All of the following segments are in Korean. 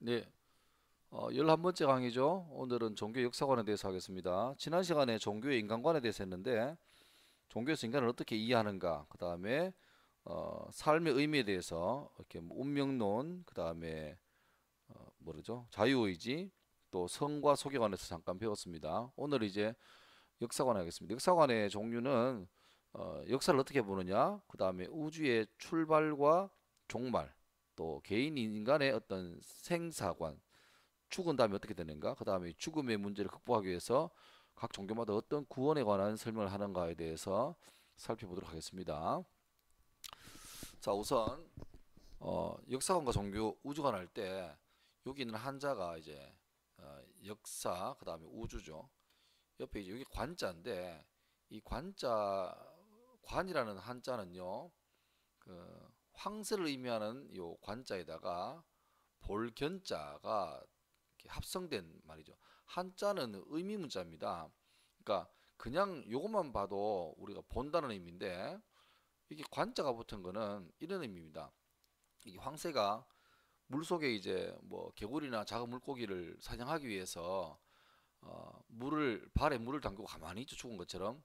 네, 11번째 강의죠. 오늘은 종교 역사관에 대해서 하겠습니다. 지난 시간에 종교의 인간관에 대해서 했는데, 종교에서 인간을 어떻게 이해하는가, 그 다음에 삶의 의미에 대해서 이렇게 뭐 운명론, 그 다음에 뭐죠? 자유의지, 또 성과 속에 관해서 잠깐 배웠습니다. 오늘 이제 역사관 하겠습니다. 역사관의 종류는 역사를 어떻게 보느냐, 그 다음에 우주의 출발과 종말, 또 개인 인간의 어떤 생사관, 죽은 다음에 어떻게 되는가? 그 다음에 죽음의 문제를 극복하기 위해서 각 종교마다 어떤 구원에 관한 설명을 하는가에 대해서 살펴보도록 하겠습니다. 자, 우선 역사관과 종교, 우주관 할 때 여기 있는 한자가 이제 역사, 그 다음에 우주죠. 옆에 이제 여기 관자인데 이 관자 관이라는 한자는요, 그 황새를 의미하는 요 관자에다가 볼견자가 합성된 말이죠. 한자는 의미 문자입니다. 그러니까 그냥 요것만 봐도 우리가 본다는 의미인데 이게 관자가 붙은 거는 이런 의미입니다. 이게 황새가 물속에 이제 뭐 개구리나 작은 물고기를 사냥하기 위해서 물을 발에 물을 담그고 가만히 있죠. 죽은 것처럼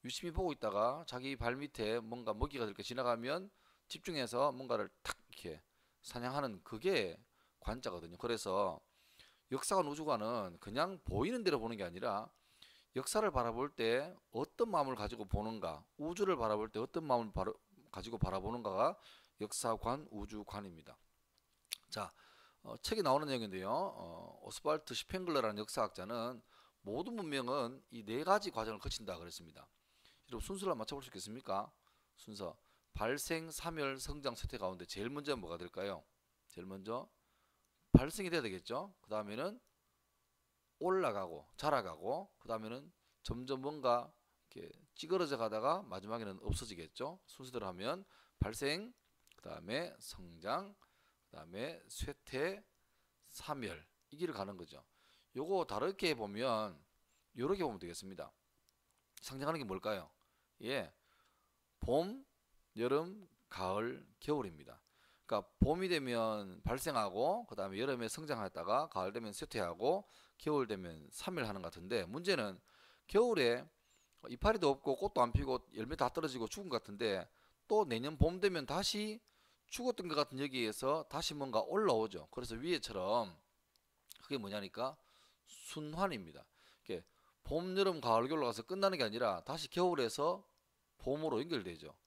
유심히 보고 있다가 자기 발 밑에 뭔가 먹이가 이렇게 지나가면 집중해서 뭔가를 탁 이렇게 사냥하는 그게 관자거든요. 그래서 역사관 우주관은 그냥 보이는 대로 보는 게 아니라 역사를 바라볼 때 어떤 마음을 가지고 보는가, 우주를 바라볼 때 어떤 마음을 가지고 바라보는가가 역사관 우주관입니다. 자, 책에 나오는 내용인데요. 오스발트 슈팽글러라는 역사학자는 모든 문명은 이 네 가지 과정을 거친다 그랬습니다. 여러분 순서를 맞춰볼 수 있겠습니까? 순서 발생, 사멸, 성장, 쇠퇴 가운데 제일 먼저 뭐가 될까요? 제일 먼저 발생이 돼야 되겠죠. 그 다음에는 올라가고 자라가고 그 다음에는 점점 뭔가 이렇게 찌그러져 가다가 마지막에는 없어지겠죠. 순서대로 하면 발생, 그 다음에 성장, 그 다음에 쇠퇴, 사멸 이 길을 가는 거죠. 요거 다르게 보면 요렇게 보면 되겠습니다. 상징하는 게 뭘까요? 예, 봄, 여름, 가을, 겨울입니다. 그러니까 봄이 되면 발생하고 그 다음에 여름에 성장했다가 가을 되면 쇠퇴하고 겨울 되면 사멸하는 것 같은데 문제는 겨울에 이파리도 없고 꽃도 안 피고 열매 다 떨어지고 죽은 것 같은데 또 내년 봄 되면 다시 죽었던 것 같은 여기에서 다시 뭔가 올라오죠. 그래서 위에처럼 그게 뭐냐니까 순환입니다. 이게 봄, 여름, 가을, 겨울 가서 끝나는 게 아니라 다시 겨울에서 봄으로 연결되죠.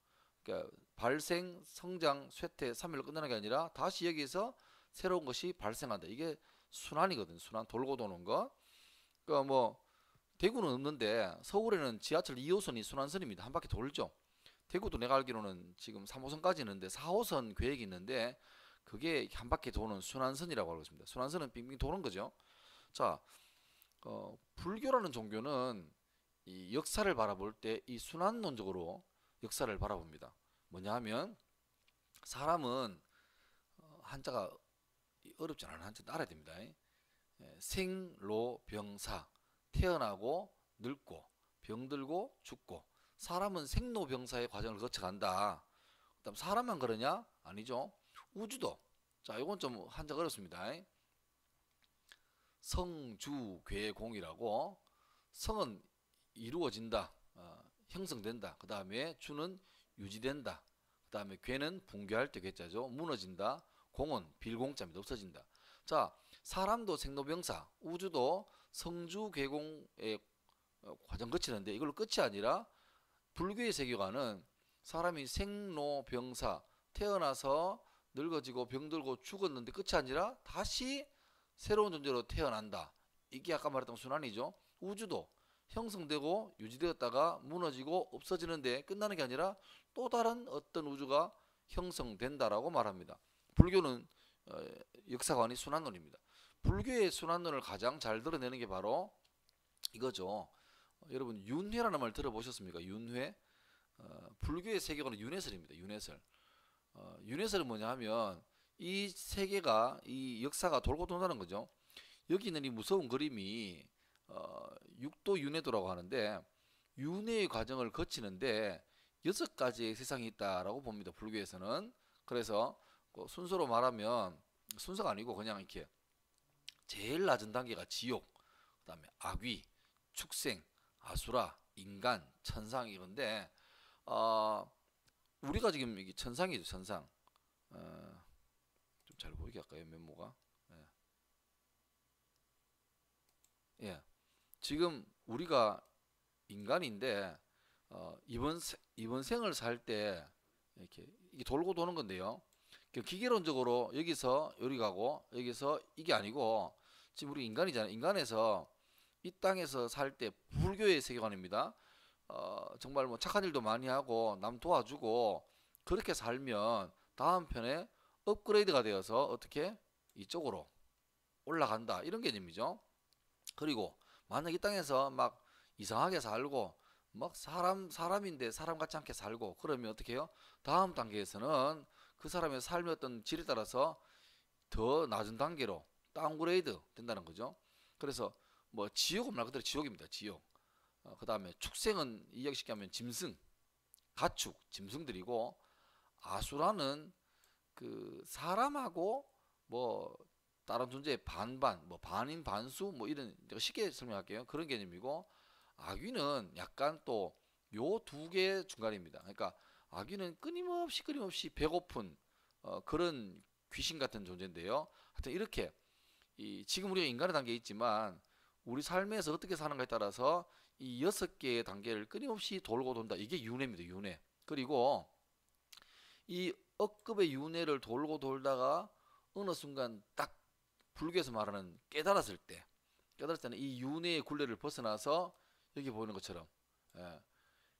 그러니까 발생, 성장, 쇠퇴, 3일로 끝나는 게 아니라 다시 여기서 새로운 것이 발생한다. 이게 순환이거든. 순환 돌고 도는 거. 그러니까 뭐 대구는 없는데 서울에는 지하철 2호선이 순환선입니다. 한 바퀴 돌죠. 대구도 내가 알기로는 지금 3호선까지 있는데 4호선 계획이 있는데 그게 한 바퀴 도는 순환선이라고 알고 있습니다. 순환선은 빙빙 도는 거죠. 자, 불교라는 종교는 이 역사를 바라볼 때 이 순환론적으로 역사를 바라봅니다. 뭐냐 하면 사람은 한자가 어렵지 않은 한자 알아야 됩니다. 생로병사 태어나고 늙고 병들고 죽고 사람은 생로병사의 과정을 거쳐간다. 그다음 사람만 그러냐? 아니죠. 우주도. 자, 이건 좀 한자가 어렵습니다. 성주괴공이라고 성은 이루어진다, 형성된다. 그 다음에 주는 유지된다. 그 다음에 괴는 붕괴할 때 괴자죠. 무너진다. 공은 빌공자입니다. 없어진다. 자, 사람도 생로병사, 우주도 성주괴공의 과정 거치는데 이걸로 끝이 아니라 불교의 세계관은 사람이 생로병사 태어나서 늙어지고 병들고 죽었는데 끝이 아니라 다시 새로운 존재로 태어난다. 이게 아까 말했던 순환이죠. 우주도 형성되고 유지되었다가 무너지고 없어지는데 끝나는 게 아니라 또 다른 어떤 우주가 형성된다라고 말합니다. 불교는 역사관이 순환론입니다. 불교의 순환론을 가장 잘 드러내는 게 바로 이거죠. 여러분 윤회라는 말 들어보셨습니까? 윤회. 불교의 세계관은 윤회설입니다. 윤회설. 윤회설은 뭐냐 하면 이 세계가 이 역사가 돌고 돈다는 거죠. 여기 있는 이 무서운 그림이 육도 윤회도라고 하는데 윤회의 과정을 거치는데 6가지의 세상이 있다라고 봅니다. 불교에서는. 그래서 순서로 말하면 순서가 아니고 그냥 이렇게 제일 낮은 단계가 지옥, 그다음에 악귀, 축생, 아수라, 인간, 천상 이건데 어, 우리가 지금 이게 천상이죠, 천상. 좀 잘 보이게 할까요, 메모가? 예. 예. 지금 우리가 인간인데 이번 생을 살 때 이렇게 이게 돌고 도는 건데요. 그 기계론적으로 여기서 여기 가고 여기서 이게 아니고 지금 우리 인간이잖아요. 인간에서 이 땅에서 살 때 불교의 세계관입니다. 정말 뭐 착한 일도 많이 하고 남 도와주고 그렇게 살면 다음 편에 업그레이드가 되어서 어떻게 이쪽으로 올라간다 이런 개념이죠. 그리고 만약 이 땅에서 막 이상하게 살고 막 사람인데 사람 같지 않게 살고 그러면 어떻게 해요? 다음 단계에서는 그 사람의 삶의 어떤 질에 따라서 더 낮은 단계로 다운그레이드 된다는 거죠. 그래서 뭐 지옥은 말 그대로 지옥입니다. 지옥. 그 다음에 축생은 이야기쉽게 하면 짐승, 가축, 짐승들이고 아수라는 그 사람하고 뭐 다른 존재의 반반, 뭐 반인 반수 뭐 이런 내가 쉽게 설명할게요. 그런 개념이고 악귀는 약간 또 요 두 개 중간입니다. 그러니까 악귀는 끊임없이 배고픈 그런 귀신 같은 존재인데요. 하여튼 이렇게 지금 우리가 인간의 단계에 있지만 우리 삶에서 어떻게 사는가에 따라서 이 6개의 단계를 끊임없이 돌고 돈다. 이게 윤회입니다. 윤회. 그리고 이 억급의 윤회를 돌고 돌다가 어느 순간 딱 불교에서 말하는 깨달을 때는 이 윤회의 굴레를 벗어나서 여기 보이는 것처럼 예,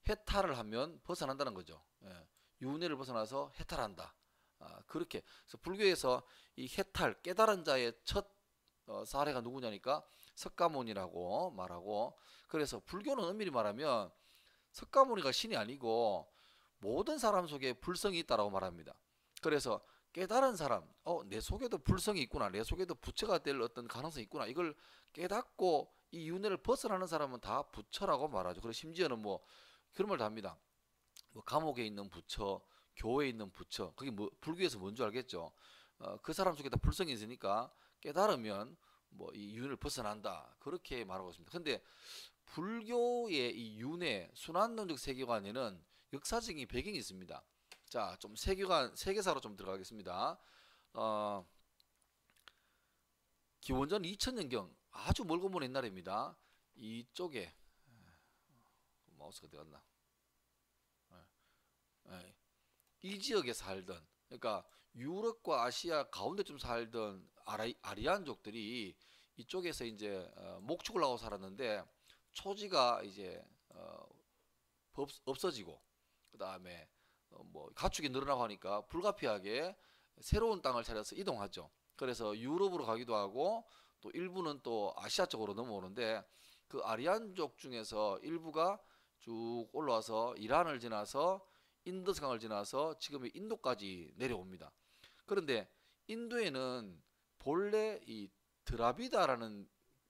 해탈을 하면 벗어난다는 거죠. 예, 윤회를 벗어나서 해탈한다. 그렇게 그래서 불교에서 이 해탈 깨달은 자의 첫 사례가 누구냐니까 석가모니라고 말하고 그래서 불교는 엄밀히 말하면 석가모니가 신이 아니고 모든 사람 속에 불성이 있다라고 말합니다. 그래서 깨달은 사람, 내 속에도 불성이 있구나, 내 속에도 부처가 될 어떤 가능성이 있구나, 이걸 깨닫고 이 윤회를 벗어나는 사람은 다 부처라고 말하죠. 그리고 심지어는 뭐 그런 말도 합니다. 뭐 감옥에 있는 부처, 교회에 있는 부처, 그게 뭐 불교에서 뭔 줄 알겠죠. 그 사람 속에 다 불성이 있으니까 깨달으면 뭐 이 윤을 벗어난다 그렇게 말하고 있습니다. 근데 불교의 이 윤회 순환론적 세계관에는 역사적인 배경이 있습니다. 자, 좀 세계사로 좀 들어가겠습니다. 어, 기원전 2000년경 아주 멀고 먼 옛날입니다. 이쪽에 마우스가 어디 갔나? 예, 이 지역에 살던 그러니까 유럽과 아시아 가운데 좀 살던 아리안족들이 이쪽에서 이제 목축을 하고 살았는데 초지가 이제 없어지고 그 다음에 뭐 가축이 늘어나고 하니까 불가피하게 새로운 땅을 찾아서 이동하죠. 그래서 유럽으로 가기도 하고 또 일부는 또 아시아 쪽으로 넘어오는데 그 아리안족 중에서 일부가 쭉 올라와서 이란을 지나서 인더스강을 지나서 지금의 인도까지 내려옵니다. 그런데 인도에는 본래 이 드라비다라는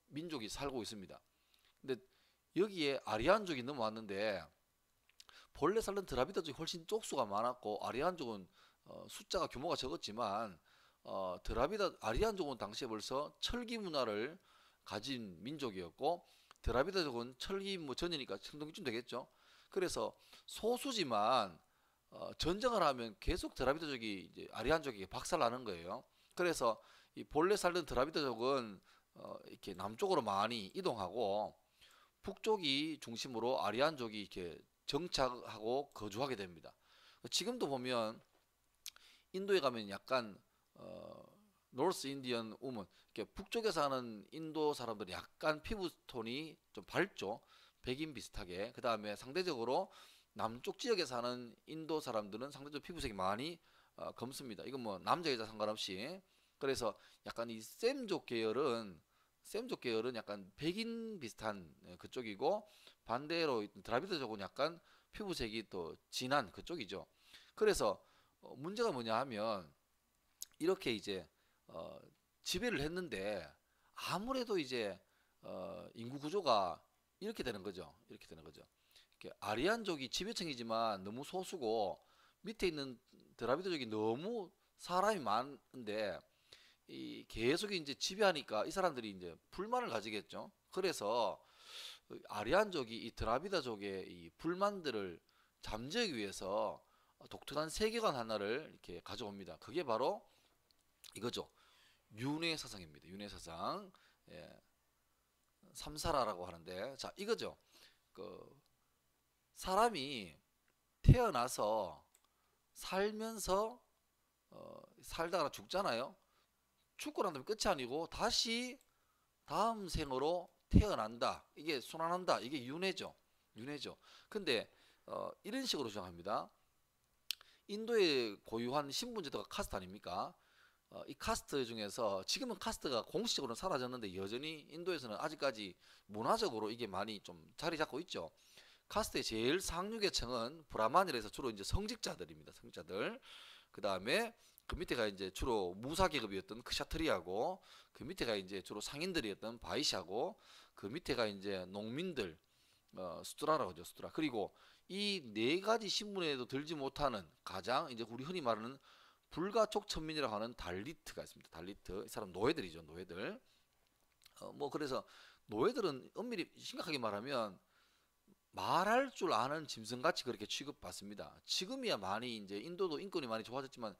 민족이 살고 있습니다. 근데 여기에 아리안족이 넘어왔는데 본래 살던 드라비다족이 훨씬 쪽수가 많았고 아리안족은 숫자가 규모가 적었지만 아리안족은 당시에 벌써 철기 문화를 가진 민족이었고 드라비다족은 철기 뭐 전이니까 청동기쯤 되겠죠. 그래서 소수지만 전쟁을 하면 계속 드라비다족이 이제 아리안족에게 박살나는 거예요. 그래서 이 본래 살던 드라비다족은 이렇게 남쪽으로 많이 이동하고 북쪽이 중심으로 아리안족이 이렇게 정착하고 거주하게 됩니다. 지금도 보면 인도에 가면 약간 노스 인디언 우먼 이렇게 북쪽에 사는 인도 사람들이 약간 피부 톤이 좀 밝죠. 백인 비슷하게. 그 다음에 상대적으로 남쪽 지역에 사는 인도 사람들은 상대적으로 피부색이 많이 검습니다. 이건 뭐 남자 여자 상관없이. 그래서 약간 이 셈족 계열은 약간 백인 비슷한 그쪽이고 반대로 드라비드족은 약간 피부색이 또 진한 그쪽이죠. 그래서 문제가 뭐냐 하면 이렇게 이제 지배를 했는데 아무래도 이제 인구 구조가 이렇게 되는 거죠. 이렇게 되는 거죠. 이렇게 아리안족이 지배층이지만 너무 소수고 밑에 있는 드라비드족이 너무 사람이 많은데 이 계속 이제 지배하니까 이 사람들이 이제 불만을 가지겠죠. 그래서 아리안족이 이 드라비다족의 이 불만들을 잠재우기 위해서 독특한 세계관 하나를 이렇게 가져옵니다. 그게 바로 이거죠. 윤회 사상입니다. 윤회 사상. 예, 삼사라라고 하는데, 자, 이거죠. 그 사람이 태어나서 살면서 살다가 죽잖아요. 죽고 난 다음에 끝이 아니고 다시 다음 생으로 태어난다. 이게 순환한다. 이게 윤회죠. 윤회죠. 근데 이런 식으로 주장합니다. 인도의 고유한 신분제도가 카스트 아닙니까? 이 카스트 중에서 지금은 카스트가 공식적으로는 사라졌는데 여전히 인도에서는 아직까지 문화적으로 이게 많이 좀 자리 잡고 있죠. 카스트의 제일 상류계층은 브라만이라 해서 주로 이제 성직자들입니다. 성직자들. 그 다음에 그 밑에가 이제 주로 무사계급이었던 크샤트리하고, 그 밑에가 이제 주로 상인들이었던 바이샤고, 그 밑에가 이제 농민들, 수트라라고 하죠. 수트라. 그리고 이 네 가지 신분에도 들지 못하는 가장 이제 우리 흔히 말하는 불가촉 천민이라고 하는 달리트가 있습니다. 달리트. 이 사람 노예들이죠. 노예들. 뭐 그래서 노예들은 엄밀히 심각하게 말하면 말할 줄 아는 짐승같이 그렇게 취급받습니다. 지금이야 많이 이제 인도도 인권이 많이 좋아졌지만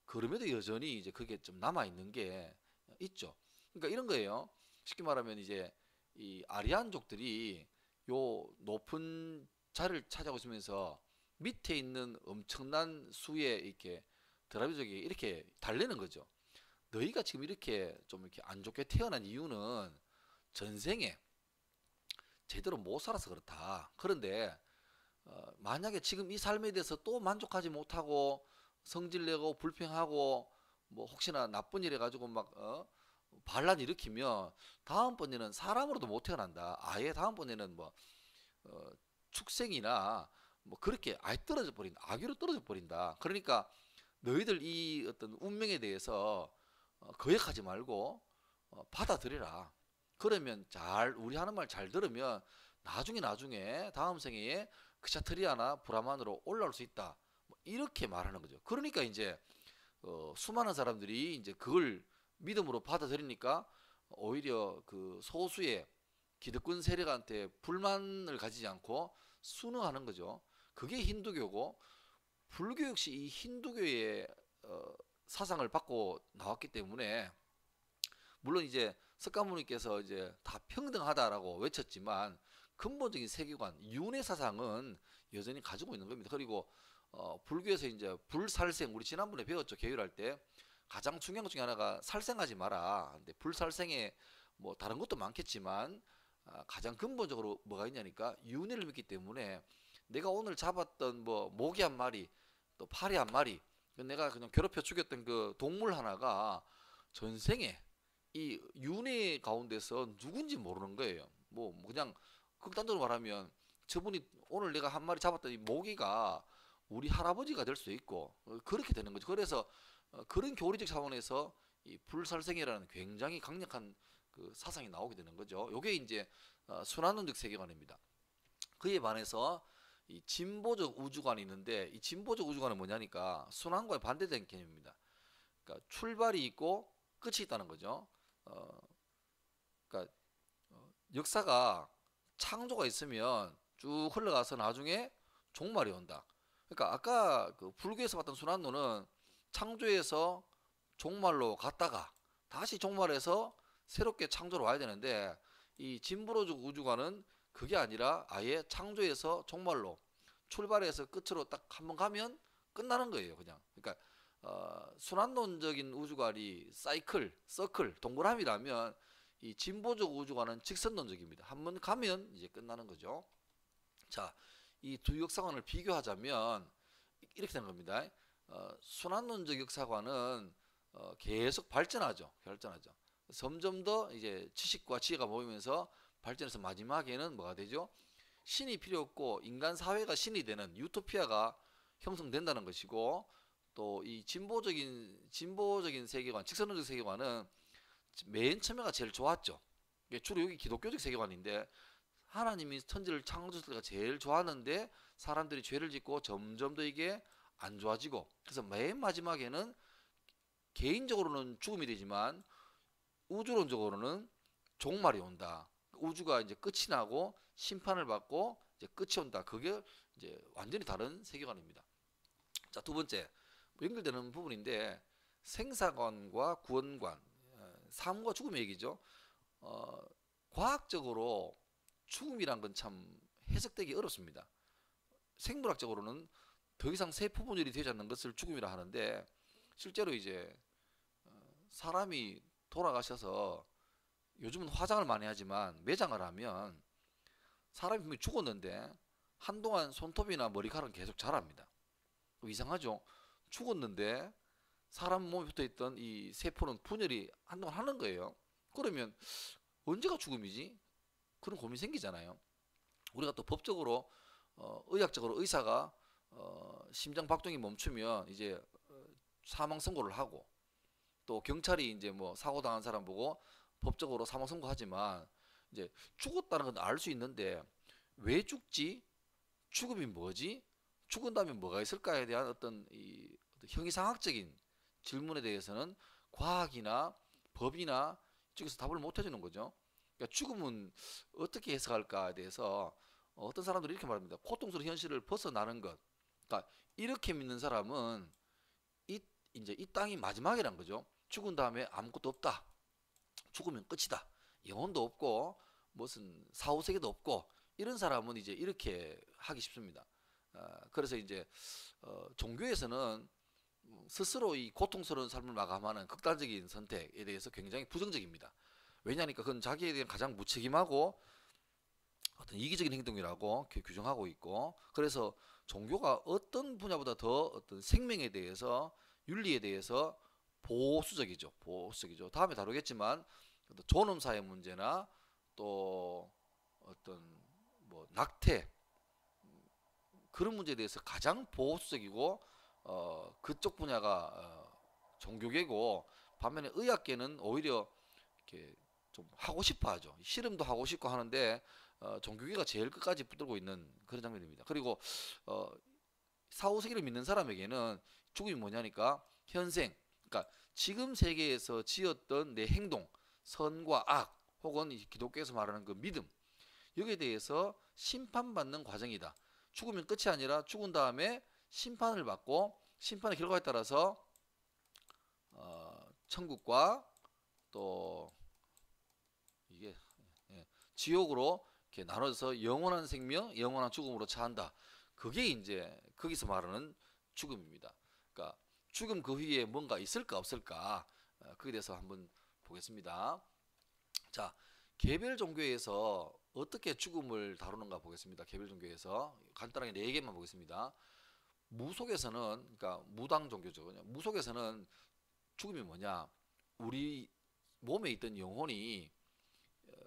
그럼에도 여전히 이제 그게 좀 남아 있는 게 있죠. 그러니까 이런 거예요. 쉽게 말하면 이제 이 아리안족들이 요 높은 자리를 차지하고 있으면서 밑에 있는 엄청난 수의 이렇게 드라비족이 이렇게 달래는 거죠. 너희가 지금 이렇게 좀 이렇게 안 좋게 태어난 이유는 전생에 제대로 못 살아서 그렇다. 그런데 만약에 지금 이 삶에 대해서 또 만족하지 못하고 성질내고 불평하고 뭐 혹시나 나쁜 일 해가지고 막 반란 일으키면 다음번에는 사람으로도 못 태어난다. 아예 다음번에는 뭐 어, 축생이나 뭐 그렇게 아예 떨어져 버린다. 아기로 떨어져 버린다. 그러니까 너희들 이 어떤 운명에 대해서 거역하지 말고 받아들여라. 그러면 잘 우리 하는 말 잘 들으면 나중에 다음 생애에 크샤트리아나 브라만으로 올라올 수 있다. 뭐 이렇게 말하는 거죠. 그러니까 이제 수많은 사람들이 이제 그걸 믿음으로 받아들이니까 오히려 그 소수의 기득권 세력한테 불만을 가지지 않고 순응하는 거죠. 그게 힌두교고, 불교 역시 이 힌두교의 사상을 받고 나왔기 때문에, 물론 이제 석가모니께서 이제 다 평등하다라고 외쳤지만 근본적인 세계관, 윤회 사상은 여전히 가지고 있는 겁니다. 그리고 불교에서 이제 불살생, 우리 지난번에 배웠죠. 계율할 때 가장 중요한 것 중에 하나가 살생하지 마라. 근데 불살생에 뭐 다른 것도 많겠지만 가장 근본적으로 뭐가 있냐니까 윤회를 믿기 때문에, 내가 오늘 잡았던 뭐 모기 한 마리, 또 파리 한 마리, 내가 그냥 괴롭혀 죽였던 그 동물 하나가 전생에 이 윤회 가운데서 누군지 모르는 거예요. 뭐 그냥 극단적으로 말하면 저분이 오늘 내가 한 마리 잡았던 이 모기가 우리 할아버지가 될 수 있고 그렇게 되는 거죠. 그래서 그런 교리적 차원에서 이 불살생이라는 굉장히 강력한 그 사상이 나오게 되는 거죠. 요게 이제 순환론적 세계관입니다. 그에 반해서 이 진보적 우주관이 있는데, 이 진보적 우주관은 뭐냐니까 순환과의 반대되는 개념입니다. 그러니까 출발이 있고 끝이 있다는 거죠. 어, 그러니까 역사가 창조가 있으면 쭉 흘러가서 나중에 종말이 온다. 그러니까 아까 그 불교에서 봤던 순환론은 창조에서 종말로 갔다가 다시 종말에서 새롭게 창조로 와야 되는데, 이 진보적 우주관은 그게 아니라 아예 창조에서 종말로, 출발해서 끝으로 딱 한번 가면 끝나는 거예요, 그냥. 그러니까 순환론적인 우주관이 사이클, 서클, 동그라미라면 이 진보적 우주관은 직선론적입니다. 한번 가면 이제 끝나는 거죠. 자, 이 두 역사관을 비교하자면 이렇게 되는 겁니다. 순환론적 역사관은 계속 발전하죠. 발전하죠. 점점 더 이제 지식과 지혜가 모이면서 발전해서 마지막에는 뭐가 되죠? 신이 필요 없고 인간 사회가 신이 되는 유토피아가 형성된다는 것이고, 또 이 진보적인 세계관, 직선론적 세계관은 맨 처음에가 제일 좋았죠. 주로 여기 기독교적 세계관인데, 하나님이 천지를 창조했을 때가 제일 좋았는데 사람들이 죄를 짓고 점점 더 이게 안 좋아지고, 그래서 맨 마지막에는 개인적으로는 죽음이 되지만 우주론적으로는 종말이 온다. 우주가 이제 끝이 나고 심판을 받고 이제 끝이 온다. 그게 이제 완전히 다른 세계관입니다. 자, 두 번째 연결되는 부분인데 생사관과 구원관, 삶과 죽음의 얘기죠. 어, 과학적으로 죽음이란 건 참 해석되기 어렵습니다. 생물학적으로는 더 이상 세포 분열이 되지 않는 것을 죽음이라 하는데 실제로 이제 사람이 돌아가셔서 요즘은 화장을 많이 하지만 매장을 하면 사람이 분명히 죽었는데 한동안 손톱이나 머리카락은 계속 자랍니다. 이상하죠? 죽었는데 사람 몸에 붙어있던 이 세포는 분열이 한동안 하는 거예요. 그러면 언제가 죽음이지? 그런 고민이 생기잖아요. 우리가 또 법적으로 의학적으로 의사가 심장 박동이 멈추면 이제 사망 선고를 하고 또 경찰이 이제 뭐 사고 당한 사람 보고 법적으로 사망 선고하지만 이제 죽었다는 건 알 수 있는데 왜 죽지? 죽음이 뭐지? 죽은 다음에 뭐가 있을까에 대한 어떤 이 형이상학적인 질문에 대해서는 과학이나 법이나 이쪽에서 답을 못 해주는 거죠. 그러니까 죽음은 어떻게 해석할까에 대해서 어떤 사람들이 이렇게 말합니다. 고통스러운 현실을 벗어나는 것. 그러니까 이렇게 믿는 사람은 이제 이 땅이 마지막이란 거죠. 죽은 다음에 아무것도 없다. 죽으면 끝이다. 영혼도 없고 무슨 사후세계도 없고 이런 사람은 이제 이렇게 하기 쉽습니다. 그래서 이제 종교에서는 스스로 이 고통스러운 삶을 마감하는 극단적인 선택에 대해서 굉장히 부정적입니다. 왜냐하니까 그건 자기에 대한 가장 무책임하고 어떤 이기적인 행동이라고 규정하고 있고 그래서 종교가 어떤 분야보다 더 어떤 생명에 대해서 윤리에 대해서 보수적이죠. 보수적이죠. 다음에 다루겠지만 존엄사의 문제나 또 어떤 뭐 낙태 그런 문제에 대해서 가장 보수적이고 그쪽 분야가 종교계고 반면에 의학계는 오히려 이렇게 좀 하고 싶어 하죠. 씨름도 하고 싶고 하는데 종교계가 제일 끝까지 붙들고 있는 그런 장면입니다. 그리고 사후세계를 믿는 사람에게는 죽음이 뭐냐니까 현생, 그러니까 지금 세계에서 지었던 내 행동, 선과 악, 혹은 기독교에서 말하는 그 믿음, 여기에 대해서 심판받는 과정이다. 죽으면 끝이 아니라 죽은 다음에 심판을 받고 심판의 결과에 따라서 천국과 또 이게 지옥으로 이렇게 나눠져서 영원한 생명, 영원한 죽음으로 처한다. 그게 이제 거기서 말하는 죽음입니다. 그러니까 죽음 그 후에 뭔가 있을까 없을까 그에 대해서 한번 보겠습니다. 자, 개별 종교에서 어떻게 죽음을 다루는가 보겠습니다. 개별 종교에서 간단하게 4개만 보겠습니다. 무속에서는 그러니까 무당 종교죠. 무속에서는 죽음이 뭐냐? 우리 몸에 있던 영혼이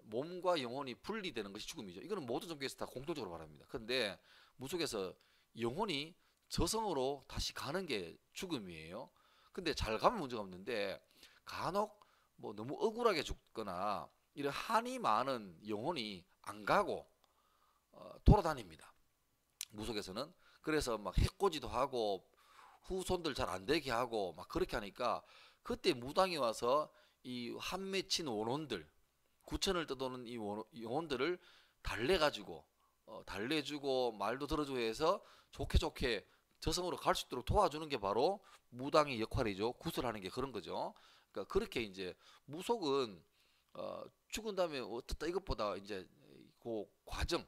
몸과 영혼이 분리되는 것이 죽음이죠. 이거는 모든 종교에서 다 공통적으로 말합니다. 그런데 무속에서 영혼이 저성으로 다시 가는 게 죽음이에요. 근데 잘 가면 문제가 없는데 간혹 뭐 너무 억울하게 죽거나 이런 한이 많은 영혼이 안 가고 돌아다닙니다. 무속에서는. 그래서 막 해코지도 하고 후손들 잘 안 되게 하고 막 그렇게 하니까 그때 무당이 와서 이 한 맺힌 원혼들 구천을 떠도는 이 영혼들을 달래가지고 달래주고 말도 들어주고 해서 좋게 좋게 저승으로 갈 수 있도록 도와주는 게 바로 무당의 역할이죠. 구슬하는 게 그런 거죠. 그러니까 그렇게 이제 무속은 죽은 다음에 어떻다 이것보다 이제 그 과정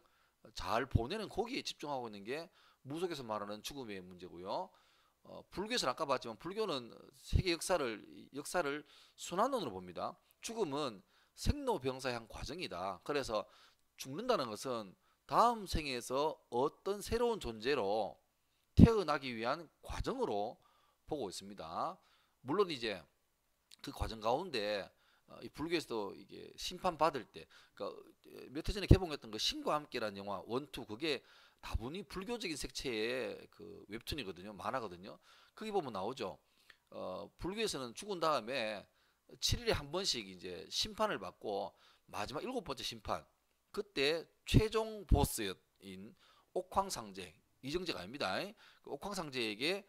잘 보내는 거기에 집중하고 있는 게 무속에서 말하는 죽음의 문제고요. 불교에서는 아까 봤지만 불교는 세계 역사를 순환론으로 봅니다. 죽음은 생로병사의 한 과정이다. 그래서 죽는다는 것은 다음 생에서 어떤 새로운 존재로 태어나기 위한 과정으로 보고 있습니다. 물론 이제 그 과정 가운데 이 불교에서도 이게 심판 받을 때, 그러니까 몇 해 전에 개봉했던 그 신과 함께라는 영화 원투 그게 다분히 불교적인 색채의 그 웹툰이거든요, 만화거든요. 거기 보면 나오죠. 불교에서는 죽은 다음에 7일에 한 번씩 이제 심판을 받고 마지막 7번째 심판 그때 최종 보스인 옥황상제 이정재가 아닙니다. 그 옥황상제에게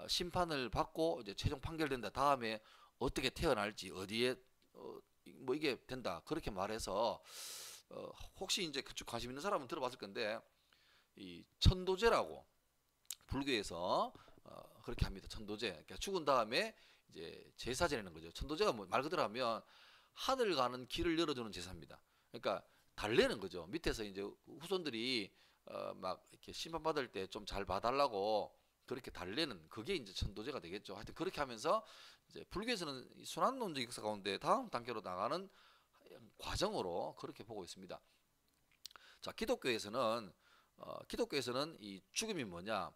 심판을 받고 이제 최종 판결된다. 다음에 어떻게 태어날지 어디에 뭐 이게 된다. 그렇게 말해서 혹시 이제 그쪽 관심 있는 사람은 들어봤을 건데 이 천도제라고 불교에서 그렇게 합니다. 천도제. 그러니까 죽은 다음에 이제 제사 지내는 거죠. 천도제가 뭐 말 그대로 하면 하늘 가는 길을 열어주는 제사입니다. 그러니까 달래는 거죠. 밑에서 이제 후손들이 막 이렇게 심판받을 때 좀 잘 봐달라고 그렇게 달래는 그게 이제 천도제가 되겠죠. 하여튼 그렇게 하면서 이제 불교에서는 이 순환론적 역사 가운데 다음 단계로 나가는 과정으로 그렇게 보고 있습니다. 자, 기독교에서는 이 죽음이 뭐냐?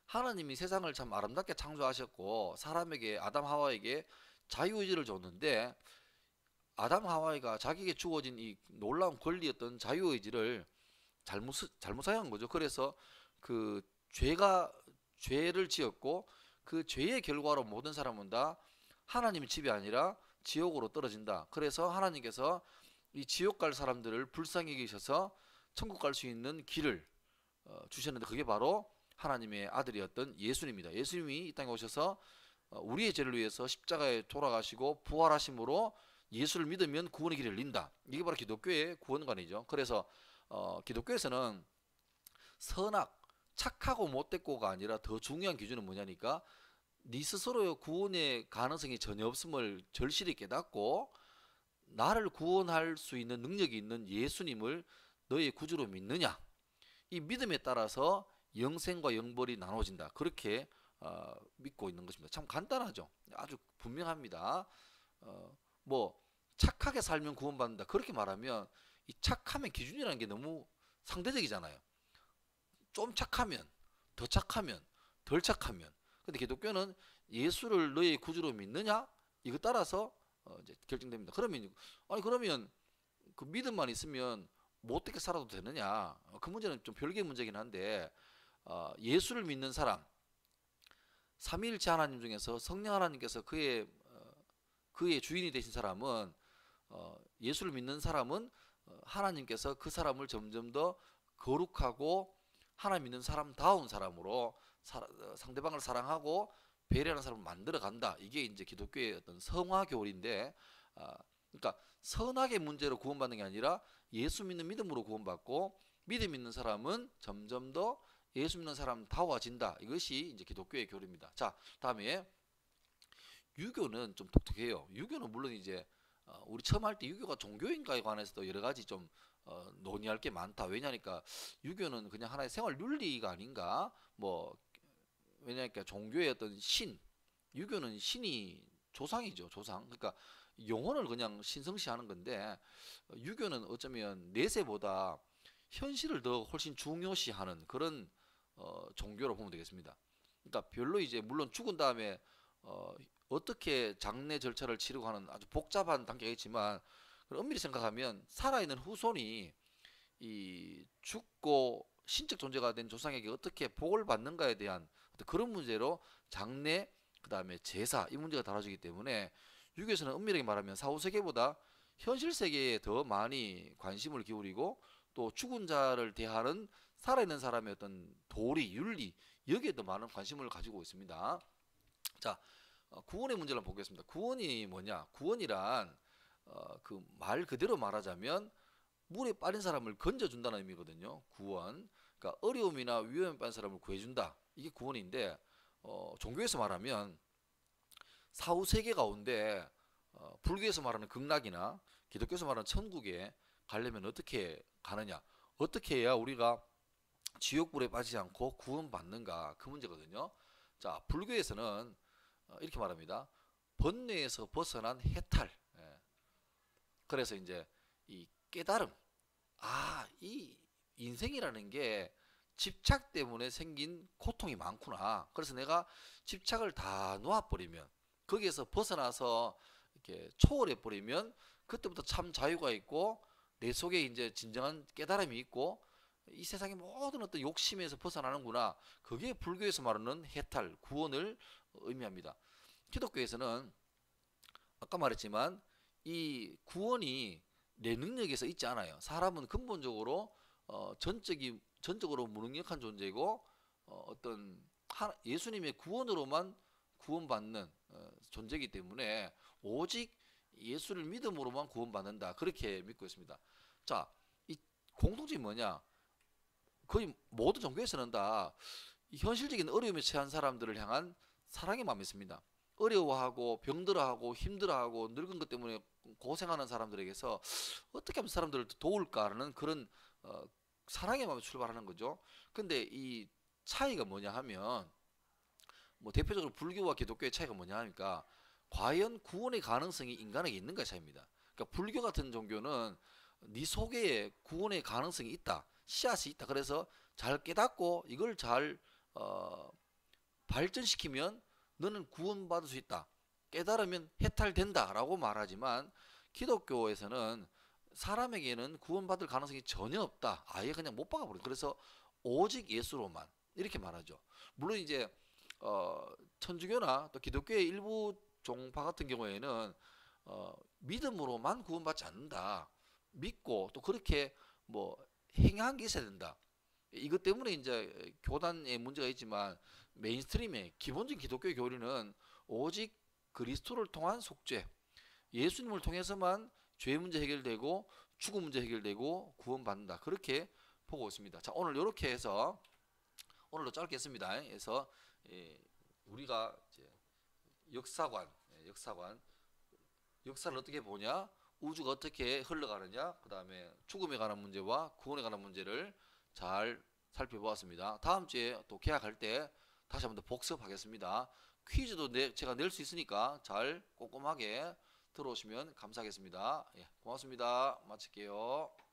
하나님이 세상을 참 아름답게 창조하셨고 사람에게 아담 하와에게 자유의지를 줬는데 아담 하와이가 자기에게 주어진 이 놀라운 권리였던 자유의지를 잘못 사용한 거죠. 그래서 그 죄를 지었고 그 죄의 결과로 모든 사람은 다 하나님의 집이 아니라 지옥으로 떨어진다. 그래서 하나님께서 이 지옥 갈 사람들을 불쌍히 여기셔서 천국 갈 수 있는 길을 주셨는데 그게 바로 하나님의 아들이었던 예수님입니다. 예수님이 이 땅에 오셔서 우리의 죄를 위해서 십자가에 돌아가시고 부활하심으로 예수를 믿으면 구원의 길을 열린다. 이게 바로 기독교의 구원관이죠. 그래서 기독교에서는 선악, 착하고 못됐고가 아니라 더 중요한 기준은 뭐냐니까 네 스스로의 구원의 가능성이 전혀 없음을 절실히 깨닫고 나를 구원할 수 있는 능력이 있는 예수님을 너의 구주로 믿느냐. 이 믿음에 따라서 영생과 영벌이 나눠진다. 그렇게 믿고 있는 것입니다. 참 간단하죠. 아주 분명합니다. 뭐 착하게 살면 구원받는다. 그렇게 말하면 이 착함의 기준이라는 게 너무 상대적이잖아요. 좀 착하면, 더 착하면, 덜 착하면. 근데 기독교는 예수를 너의 구주로 믿느냐? 이거 따라서 이제 결정됩니다. 그러면 그 믿음만 있으면 뭐 어떻게 살아도 되느냐? 그 문제는 좀 별개의 문제긴 한데 예수를 믿는 사람, 삼위일체 하나님 중에서 성령 하나님께서 그의 주인이 되신 사람은 예수를 믿는 사람은 하나님께서 그 사람을 점점 더 거룩하고 하나님 믿는 사람다운 사람으로 상대방을 사랑하고 배려하는 사람을 만들어 간다. 이게 이제 기독교의 어떤 성화 교리인데, 그러니까 선악의 문제로 구원받는 게 아니라 예수 믿는 믿음으로 구원받고 믿음 있는 사람은 점점 더 예수 믿는 사람다워진다. 이것이 이제 기독교의 교리입니다. 자, 다음에 유교는 좀 독특해요. 유교는 물론 이제 우리 처음 할 때 유교가 종교인가에 관해서도 여러 가지 좀 논의할 게 많다. 왜냐니까 유교는 그냥 하나의 생활 윤리가 아닌가. 뭐 왜냐니까 종교의 어떤 유교는 신이 조상이죠, 조상. 그러니까 영혼을 그냥 신성시하는 건데 유교는 어쩌면 내세보다 현실을 더 훨씬 중요시하는 그런 종교로 보면 되겠습니다. 그러니까 별로 이제 물론 죽은 다음에 어떻게 장례 절차를 치르고 하는 아주 복잡한 단계가 있지만 엄밀히 생각하면 살아있는 후손이 이 죽고 신적 존재가 된 조상에게 어떻게 복을 받는가에 대한 그런 문제로 장례 그다음에 제사 이 문제가 다뤄지기 때문에 유교에서는 엄밀하게 말하면 사후세계보다 현실 세계에 더 많이 관심을 기울이고 또 죽은 자를 대하는 살아있는 사람의 어떤 도리, 윤리 여기에 더 많은 관심을 가지고 있습니다. 자, 구원의 문제를 한번 보겠습니다. 구원이 뭐냐? 구원이란 그 말 그대로 말하자면 물에 빠진 사람을 건져준다는 의미거든요. 구원. 그러니까 어려움이나 위험에 빠진 사람을 구해준다. 이게 구원인데 종교에서 말하면 사후 세계 가운데 불교에서 말하는 극락이나 기독교에서 말하는 천국에 가려면 어떻게 가느냐? 어떻게 해야 우리가 지옥불에 빠지지 않고 구원받는가? 그 문제거든요. 자, 불교에서는 이렇게 말합니다. 번뇌에서 벗어난 해탈. 예. 그래서 이제 이 깨달음. 이 인생이라는 게 집착 때문에 생긴 고통이 많구나. 그래서 내가 집착을 다 놓아버리면 거기에서 벗어나서 이렇게 초월해 버리면 그때부터 참 자유가 있고 내 속에 이제 진정한 깨달음이 있고 이 세상의 모든 어떤 욕심에서 벗어나는구나. 그게 불교에서 말하는 해탈, 구원을 의미합니다. 기독교에서는 아까 말했지만 이 구원이 내 능력에서 있지 않아요. 사람은 근본적으로 전적으로 무능력한 존재고 어떤 예수님의 구원으로만 구원받는 존재이기 때문에 오직 예수를 믿음으로만 구원받는다. 그렇게 믿고 있습니다. 자, 이 공통점이 뭐냐? 거의 모든 종교에서는 다 현실적인 어려움에 처한 사람들을 향한 사랑의 마음이 있습니다. 어려워하고 병들어하고 힘들어하고 늙은 것 때문에 고생하는 사람들에게서 어떻게 하면 사람들을 도울까라는 그런 사랑의 마음이 출발하는 거죠. 근데 이 차이가 뭐냐 하면 뭐 대표적으로 불교와 기독교의 차이가 뭐냐 하니까 과연 구원의 가능성이 인간에게 있는가 차이입니다. 그러니까 불교 같은 종교는 네 속에 구원의 가능성이 있다. 씨앗이 있다. 그래서 잘 깨닫고 이걸 잘 발전시키면 너는 구원받을 수 있다. 깨달으면 해탈된다라고 말하지만 기독교에서는 사람에게는 구원받을 가능성이 전혀 없다. 아예 그냥 못 박아버려. 그래서 오직 예수로만 이렇게 말하죠. 물론 이제 천주교나 또 기독교의 일부 종파 같은 경우에는 믿음으로만 구원받지 않는다. 믿고 또 그렇게 뭐 행한 게 있어야 된다. 이것 때문에 이제 교단에 문제가 있지만 메인스트림의 기본적인 기독교 교리는 오직 그리스도를 통한 속죄, 예수님을 통해서만 죄 문제 해결되고 죽음 문제 해결되고 구원받는다. 그렇게 보고 있습니다. 자, 오늘 이렇게 해서 오늘도 짧게 했습니다. 그래서 우리가 이제 역사관, 역사를 어떻게 보냐, 우주가 어떻게 흘러가느냐, 그 다음에 죽음에 관한 문제와 구원에 관한 문제를 잘 살펴보았습니다. 다음 주에 또 개학할 때 다시 한번 더 복습하겠습니다. 퀴즈도 제가 낼 수 있으니까 잘 꼼꼼하게 들어오시면 감사하겠습니다. 예, 고맙습니다. 마칠게요.